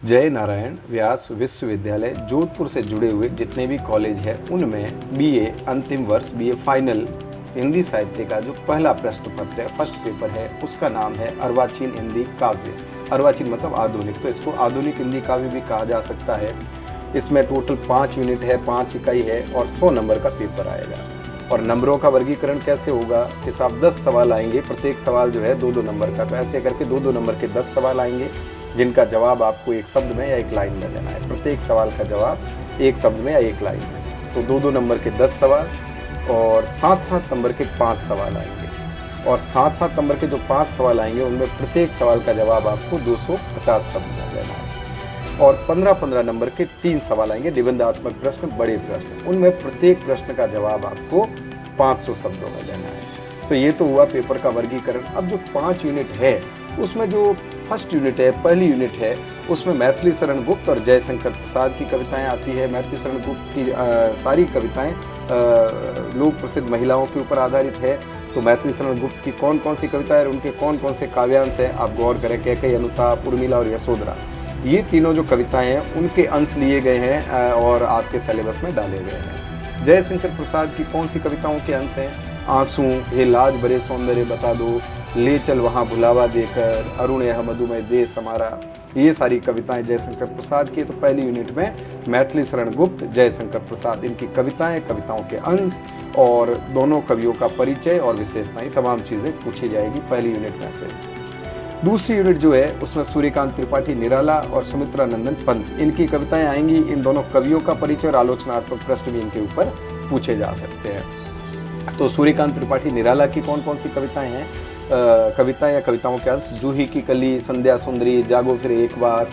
जय नारायण व्यास विश्वविद्यालय जोधपुर से जुड़े हुए जितने भी कॉलेज हैं उनमें बीए अंतिम वर्ष बीए फाइनल हिंदी साहित्य का जो पहला प्रश्न पत्र है, फर्स्ट पेपर है, उसका नाम है अर्वाचीन हिंदी काव्य। अर्वाचीन मतलब आधुनिक, तो इसको आधुनिक हिंदी काव्य भी कहा जा सकता है। इसमें टोटल 5 यूनिट है, 5 इकाई है और 100 नंबर का पेपर आएगा। और नंबरों का वर्गीकरण कैसे होगा कि साहब 10 सवाल आएंगे, प्रत्येक सवाल जो है 2-2 नंबर का, तो ऐसे करके 2-2 नंबर के 10 सवाल आएंगे जिनका जवाब आपको एक शब्द में या एक लाइन में देना है। प्रत्येक सवाल का जवाब एक शब्द में या एक लाइन में, तो 2-2 नंबर के 10 सवाल और 7-7 नंबर के 5 सवाल आएंगे। और 7-7 नंबर के जो 5 सवाल आएंगे उनमें प्रत्येक सवाल का जवाब आपको 250 शब्द में देना है। और 15-15 नंबर के 3 सवाल आएंगे, निबंधात्मक प्रश्न, बड़े प्रश्न, उनमें प्रत्येक प्रश्न का जवाब आपको 500 शब्दों में देना है। तो ये तो हुआ पेपर का वर्गीकरण। अब जो 5 यूनिट है उसमें जो फर्स्ट यूनिट है, पहली यूनिट है, उसमें मैथिली शरण गुप्त और जयशंकर प्रसाद की कविताएं आती है। मैथिली शरण गुप्त की सारी कविताएं लोक प्रसिद्ध महिलाओं के ऊपर आधारित है। तो मैथिली शरण गुप्त की कौन कौन सी कविताएं और उनके कौन कौन से काव्यांश हैं आप गौर करें। कैकेयी, अनुताप, उर्मिला और यशोधरा, ये तीनों जो कविताएं हैं उनके अंश लिए गए हैं और आपके सिलेबस में डाले गए हैं। जयशंकर प्रसाद की कौन सी कविताओं के अंश हैं? आंसू, हे लाज भरे सौंदर्य बता दो, ले चल वहाँ भुलावा देकर, अरुण यह मधुमय देश हमारा, ये सारी कविताएं जयशंकर प्रसाद की। तो पहली यूनिट में मैथिली शरण गुप्त, जयशंकर प्रसाद, इनकी कविताएं, कविताओं के अंश और दोनों कवियों का परिचय और विशेषताएं, तमाम चीज़ें पूछी जाएगी पहली यूनिट में से। दूसरी यूनिट जो है उसमें सूर्यकांत त्रिपाठी निराला और सुमित्रा नंदन पंत, इनकी कविताएं आएंगी। इन दोनों कवियों का परिचय और आलोचनात्मक प्रश्न भी इनके ऊपर पूछे जा सकते हैं। तो सूर्यकांत त्रिपाठी निराला की कौन कौन सी कविताएं हैं? कविताएं या कविताओं के अंश, जूही की कली, संध्या सुंदरी, जागो फिर एक बार,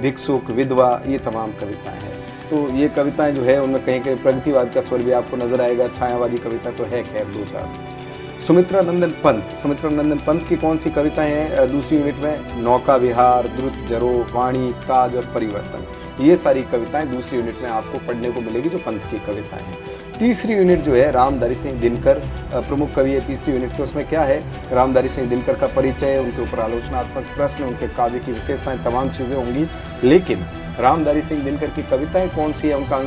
भिक्षुक, विधवा, ये तमाम कविताएं हैं। तो ये कविताएं जो है उनमें कहीं कहीं प्रगतिवाद का स्वर भी आपको नजर आएगा। छायावादी कविता तो है खैर 2-4। सुमित्रा नंदन पंत की कौन सी कविताएं हैं दूसरी यूनिट में? नौका विहार, द्रुत जरो, वाणी, ताज और परिवर्तन, ये सारी कविताएं दूसरी यूनिट में आपको पढ़ने को मिलेगी जो पंत की कविताएं हैं। तीसरी यूनिट जो है रामधारी सिंह दिनकर प्रमुख कवि है तीसरी यूनिट के। उसमें क्या है? रामधारी सिंह दिनकर का परिचय, उनके ऊपर आलोचनात्मक प्रश्न, उनके काव्य की विशेषताएं, तमाम चीज़ें होंगी। लेकिन रामधारी सिंह दिनकर की कविताएं कौन सी है, उनका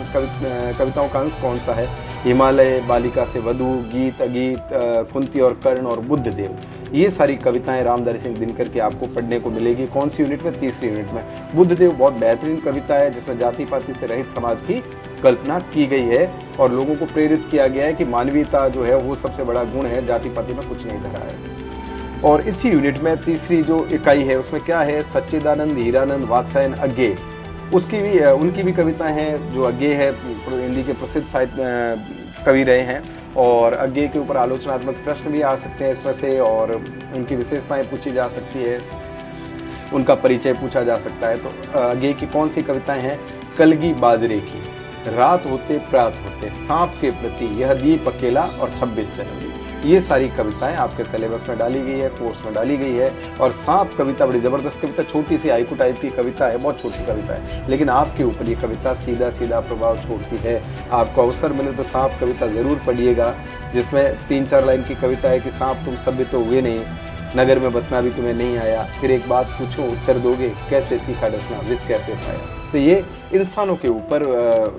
कविताओं का अंश कौन सा है? हिमालय, बालिका से वधु, गीत अगीत, कुंती और कर्ण और बुद्ध देव, ये सारी कविताएं रामधारी सिंह दिनकर की आपको पढ़ने को मिलेगी। कौन सी यूनिट में? तीसरी यूनिट में। बुद्ध देव बहुत बेहतरीन कविता है जिसमें जाति पाति से रहित समाज की कल्पना की गई है और लोगों को प्रेरित किया गया है कि मानवीयता जो है वो सबसे बड़ा गुण है, जाति पाति में कुछ नहीं धरा है। और इसी यूनिट में तीसरी जो इकाई है उसमें क्या है? सच्चिदानंद, हीरानंद, वात्स्यायन, अज्ञेय, उनकी भी कविताएं हैं। जो अज्ञेय है हिंदी के प्रसिद्ध साहित्य कवि रहे हैं और अज्ञेय के ऊपर आलोचनात्मक प्रश्न भी आ सकते हैं इसमें से और उनकी विशेषताएं पूछी जा सकती है, उनका परिचय पूछा जा सकता है। तो अज्ञेय की कौन सी कविताएं हैं? कलगी बाजरे की, रात होते प्रात होते, सांप के प्रति, यह दीप अकेला और 26 जनवरी, ये सारी कविताएं आपके सिलेबस में डाली गई है, कोर्स में डाली गई है। और सांप कविता बड़ी ज़बरदस्त कविता, छोटी सी हाइकू टाइप की कविता है, बहुत छोटी कविता है, लेकिन आपके ऊपर ये कविता सीधा सीधा प्रभाव छोड़ती है। आपको अवसर मिले तो सांप कविता ज़रूर पढ़िएगा, जिसमें 3-4 लाइन की कविता है कि सांप तुम सभ्य तो हुए नहीं, नगर में बसना भी तुम्हें नहीं आया, फिर एक बात पूछो उत्तर दोगे, कैसे सीखा डसना, विष कैसे पाया। तो ये इंसानों के ऊपर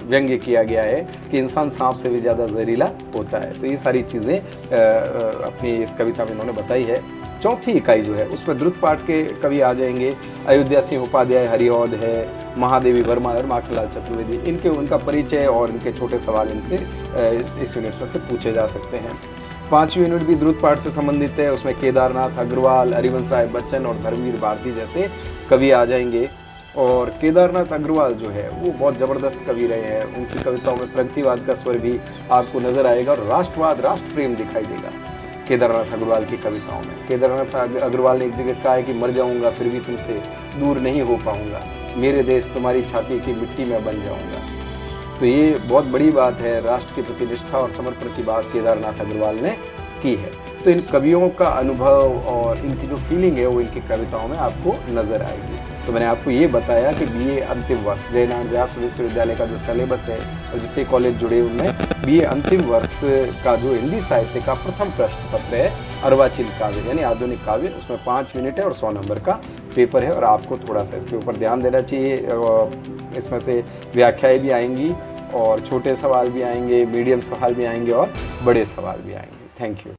व्यंग्य किया गया है कि इंसान सांप से भी ज़्यादा जहरीला होता है। तो ये सारी चीज़ें अपनी इस कविता में इन्होंने बताई है। चौथी इकाई जो है उसमें द्रुत पाठ के कवि आ जाएंगे। अयोध्या सिंह उपाध्याय हरिऔध है, महादेवी वर्मा और माखनलाल चतुर्वेदी, उनका परिचय और इनके छोटे सवाल इनसे इस यूनिट में से पूछे जा सकते हैं। 5वीं यूनिट भी द्रुत पाठ से संबंधित है। उसमें केदारनाथ अग्रवाल, हरिवंश राय बच्चन और धर्मवीर भारती जैसे कवि आ जाएंगे। और केदारनाथ अग्रवाल जो है वो बहुत ज़बरदस्त कवि रहे हैं, उनकी कविताओं में प्रगतिवाद का स्वर भी आपको नजर आएगा और राष्ट्रवाद, राष्ट्र प्रेम दिखाई देगा केदारनाथ अग्रवाल की कविताओं में। केदारनाथ अग्रवाल ने एक जगह कहा है कि मर जाऊंगा फिर भी तुमसे दूर नहीं हो पाऊंगा, मेरे देश तुम्हारी छाती की मिट्टी में बन जाऊंगा। तो ये बहुत बड़ी बात है, राष्ट्र के प्रति निष्ठा और समर्पण की बात केदारनाथ अग्रवाल ने की है। तो इन कवियों का अनुभव और इनकी जो फीलिंग है वो इनकी कविताओं में आपको नजर आएगी। तो मैंने आपको ये बताया कि बीए अंतिम वर्ष जयनारायण व्यास विश्वविद्यालय का जो सिलेबस है और जितने कॉलेज जुड़े उनमें बीए अंतिम वर्ष का जो हिंदी साहित्य का प्रथम प्रश्न पत्र है अर्वाचीन काव्य यानी आधुनिक काव्य, उसमें 5 यूनिट है और 100 नंबर का पेपर है और आपको थोड़ा सा इसके ऊपर ध्यान देना चाहिए। इसमें से व्याख्याएं भी आएंगी और छोटे सवाल भी आएंगे, मीडियम सवाल भी आएंगे और बड़े सवाल भी आएंगे। Thank you.